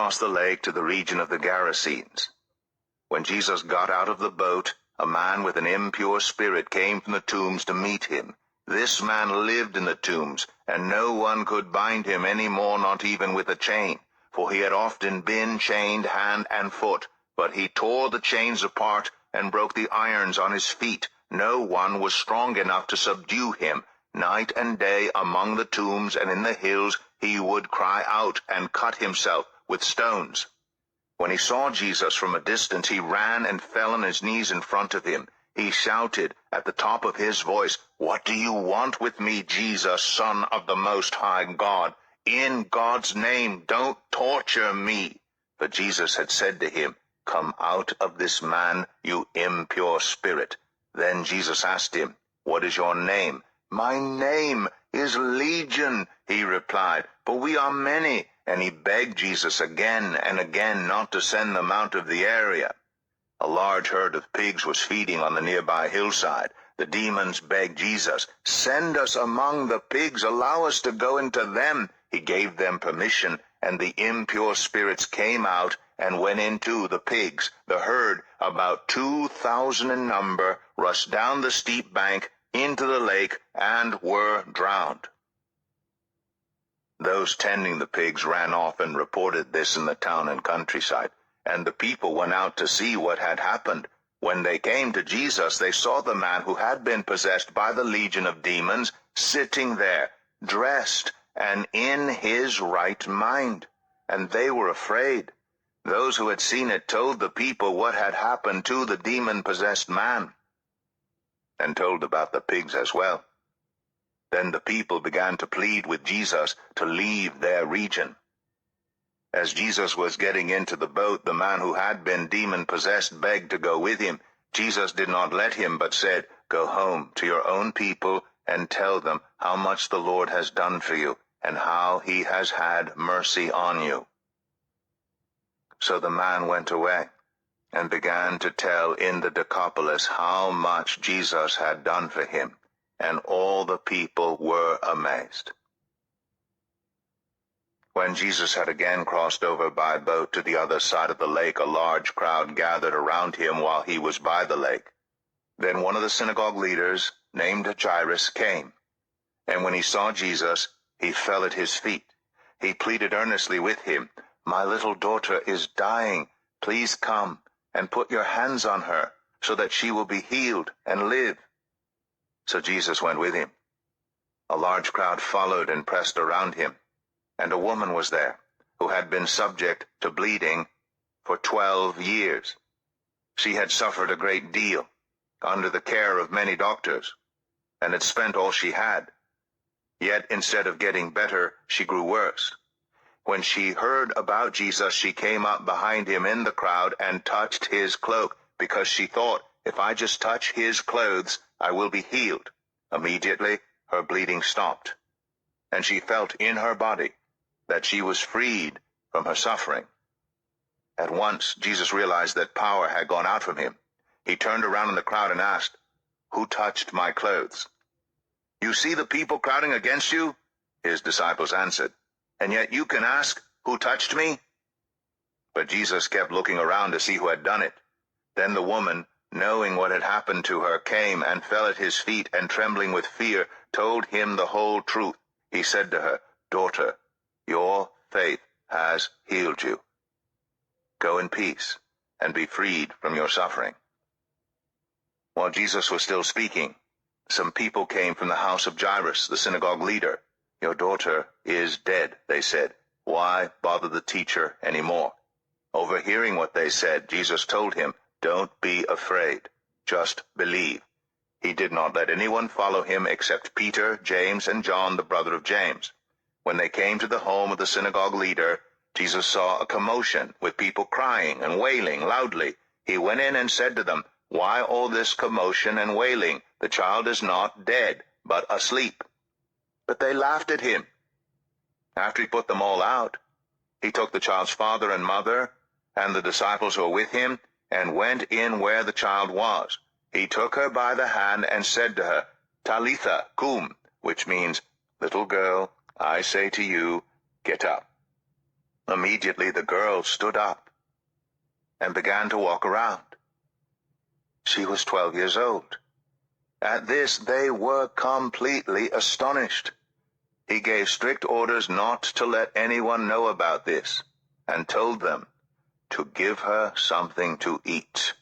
across the lake to the region of the Gerasenes. When Jesus got out of the boat, a man with an impure spirit came from the tombs to meet him. This man lived in the tombs, and no one could bind him any more, not even with a chain, for he had often been chained hand and foot. But he tore the chains apart and broke the irons on his feet. No one was strong enough to subdue him. Night and day among the tombs and in the hills he would cry out and cut himself with stones. When he saw Jesus from a distance, he ran and fell on his knees in front of him. He shouted at the top of his voice, "What do you want with me, Jesus, Son of the Most High God? In God's name, don't torture me." But Jesus had said to him, "Come out of this man, you impure spirit." Then Jesus asked him, "What is your name?" "My name is Legion," he replied, "for we are many." And he begged Jesus again and again not to send them out of the area. A large herd of pigs was feeding on the nearby hillside. The demons begged Jesus, "Send us among the pigs, allow us to go into them." He gave them permission, and the impure spirits came out and went into the pigs. The herd, about 2,000 in number, rushed down the steep bank into the lake and were drowned. Those tending the pigs ran off and reported this in the town and countryside, and the people went out to see what had happened. When they came to Jesus, they saw the man who had been possessed by the legion of demons sitting there, dressed and in his right mind, and they were afraid. Those who had seen it told the people what had happened to the demon-possessed man, and told about the pigs as well. Then the people began to plead with Jesus to leave their region. As Jesus was getting into the boat, the man who had been demon-possessed begged to go with him. Jesus did not let him, but said, "Go home to your own people and tell them how much the Lord has done for you and how he has had mercy on you." So the man went away and began to tell in the Decapolis how much Jesus had done for him, and all the people were amazed. When Jesus had again crossed over by boat to the other side of the lake, a large crowd gathered around him while he was by the lake. Then one of the synagogue leaders, named Jairus, came, and when he saw Jesus, he fell at his feet. He pleaded earnestly with him, "My little daughter is dying. Please come and put your hands on her, so that she will be healed and live." So Jesus went with him. A large crowd followed and pressed around him, and a woman was there who had been subject to bleeding for 12 years. She had suffered a great deal under the care of many doctors, and had spent all she had. Yet instead of getting better, she grew worse. When she heard about Jesus, she came up behind him in the crowd and touched his cloak, because she thought, "If I just touch his clothes, I will be healed." Immediately, her bleeding stopped, and she felt in her body that she was freed from her suffering. At once, Jesus realized that power had gone out from him. He turned around in the crowd and asked, "Who touched my clothes?" "You see the people crowding against you?" His disciples answered. "And yet you can ask, 'Who touched me?'" But Jesus kept looking around to see who had done it. Then the woman, knowing what had happened to her, came and fell at his feet, and trembling with fear, told him the whole truth. He said to her, "Daughter, your faith has healed you. Go in peace and be freed from your suffering." While Jesus was still speaking, some people came from the house of Jairus, the synagogue leader. "Your daughter is dead," they said. "Why bother the teacher anymore?" Overhearing what they said, Jesus told him, "Don't be afraid, just believe." He did not let anyone follow him except Peter, James, and John, the brother of James. When they came to the home of the synagogue leader, Jesus saw a commotion, with people crying and wailing loudly. He went in and said to them, "Why all this commotion and wailing? The child is not dead, but asleep." But they laughed at him. After he put them all out, he took the child's father and mother and the disciples who were with him, and went in where the child was. He took her by the hand and said to her, "Talitha cum," which means, "Little girl, I say to you, get up." Immediately the girl stood up and began to walk around. She was 12 years old. At this they were completely astonished. He gave strict orders not to let anyone know about this, and told them to give her something to eat.